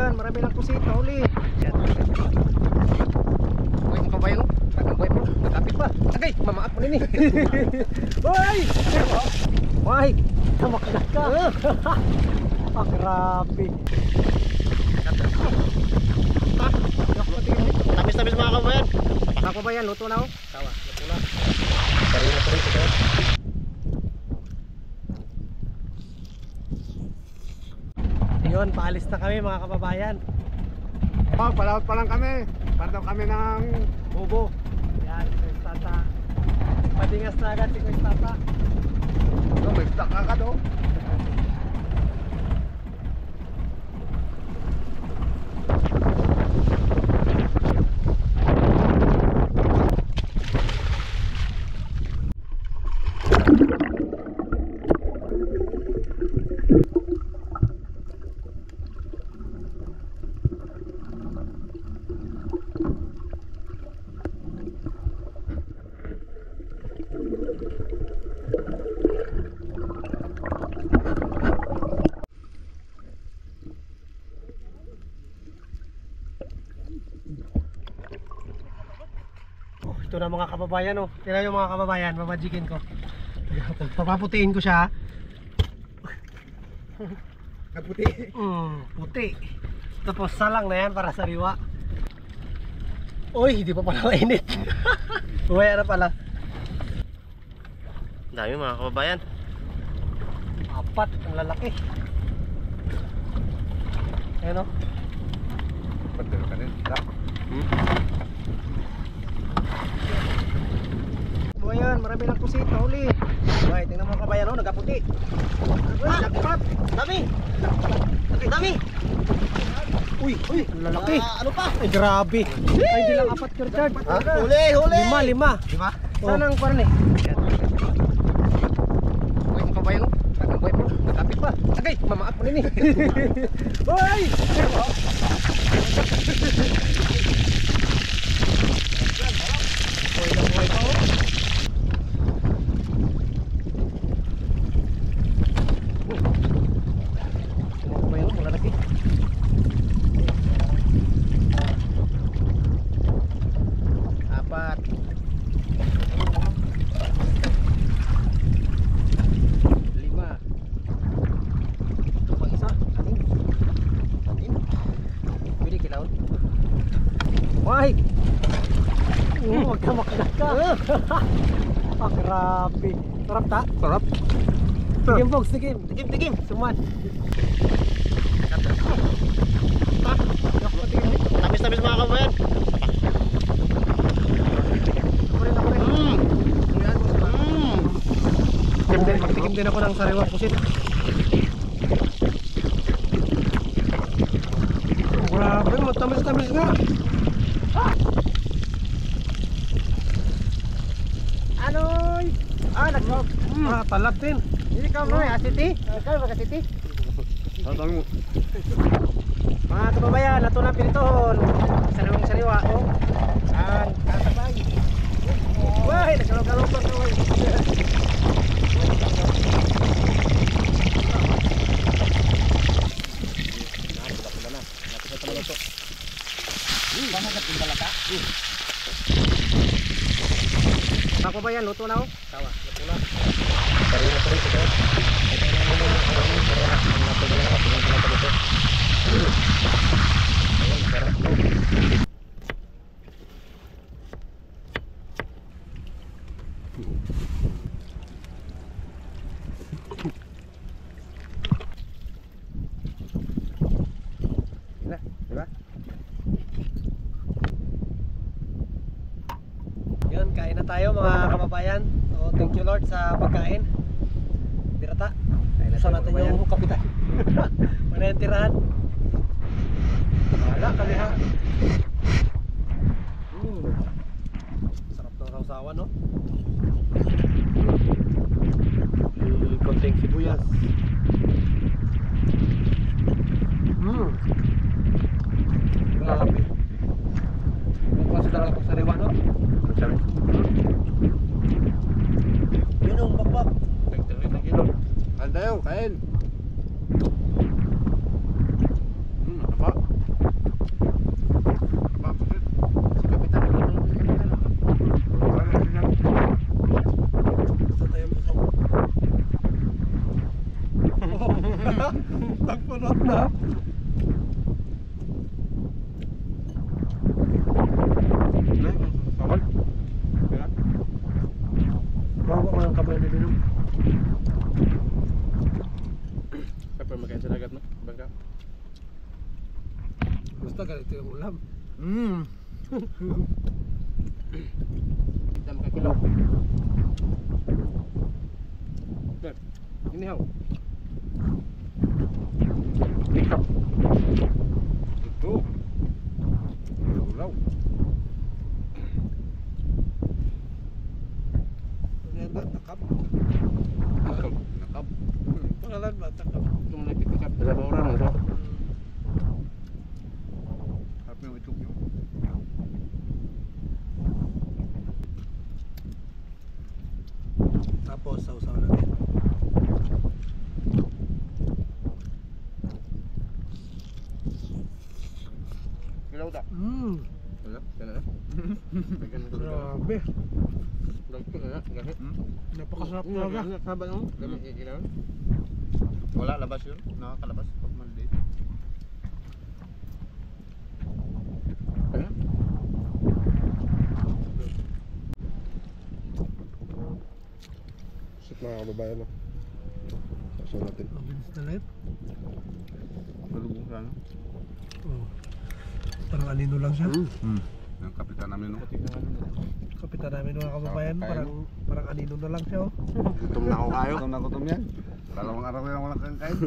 yan, marami ng kusita uli. Yan. Uy, mga kabayan, nagkambuhay po, nagkapit pa. Agay, mamaak mo nini. Uy! Uy! Tamaklat ka. Ah, grabe. Tamis-tamis mga kabayan. Mga kabayan, luto na oh. Tawa, luto na. Sarili na sarili ito. Yun, paalis na kami mga kababayan. Oh, palawat pa lang kami. Parang kami ng bubo. Yan, si Kuya Tata. Madingas na agad si Kuya Tata. Oh, may stock agad oh. Ito na mga kababayan oh. Tingnan nyo mga kababayan, mamajikin ko. Papaputiin ko siya. Nagputi. Puti. Tapos salang na yan para sariwa. Uy, hindi pa pala mainit. Uwaya na pala. Dami mga kababayan. 4, ang lalaki. Ayan o. Pagdalo ka rin. Ayan, marami ng kusita uli. Uy, tingnan mga kabayan o, nagkaputi. Uy, nagkapat. Dami! Dami! Uy, ang lalaki. Ano pa? Ay, grabe. Ay, hindi lang 4, Richard. Huli! 5. Lima? Saan ang parang eh? Uy, mga kabayan, nagkambuhay po, nagkapit pa. Agay, mamaak mo nini. Uy! Uy, nabuhay pa oh. Mga kabayan o, malalaki. Apat. 5. Ito pang isa. Anim. Pwede kilaon. Uy! Huwag ka makagat ka. Ah, grabe. Sarap ta? Sarap. Tigim, Bogs, tigim. Tigim. Suman. Tamis-tamis mga kabayan. Magtikim din ako ng sariwang pusit. Grabe, matamis-tamis nga. Anoy! Nag-smoke. Talab din. Hindi ka mo, asiti? Ikaw, mag-asiti? Tatang mo. Mga kababayan, nato na pinitohon. Sariwang-sariwa, oh. Ang kasabay. Uy, nagkalog-kalog pa uy. Mga kababayan, luto na oh. Tawa, luto na. Sarili na sarili ito. Diba? Yun, kain na tayo mga kababayan. So, thank you Lord sa pagkain. Pirata. Kain na sa natin yung kapitan. Mana yung tirahan? Wala, kaliha. Sarap ng sausawan, no? Konting sibuyas. Grabe. Ang klase talaga pag sariwa, no? Sabi? Yun ang bakbak. Nagtawin ng kilo. Ano tayo? Kain. Tagpunot na. Sawal. Kaya. Bawa ko ng kamay nila nung. Pepper makain sa dagat no? Bangka. Basta ganito yung ulam. Kita makakilaw. Ber, ini haw. Tikap. Ito. Ulaw. Yan ba? Takap. Nakab. Nakab. Pangalan ba? Takap. Itong nagtitikap sa orang no. Harap yung itok nyo. Tapos sausaw natin. Kilaw ta. Wala, kana na. Bigyan mo Grabe. Dagko na, gahi. Napakasarap talaga. Haba no? Dami ilaw. Wala, labas yun. Nakakalabas pag maliit. Kaya? Sit mga kababayan no. Sausaw natin. Mabilis na light. Galubong sa ano? Oh. Parang anino lang siya. Yung kapitan namin no. Kapitan namin mga kababayan, parang anino na lang siya oh. Gutom na ako kayo. Gutom na gutom yan. Dalawang araw yan walang kain.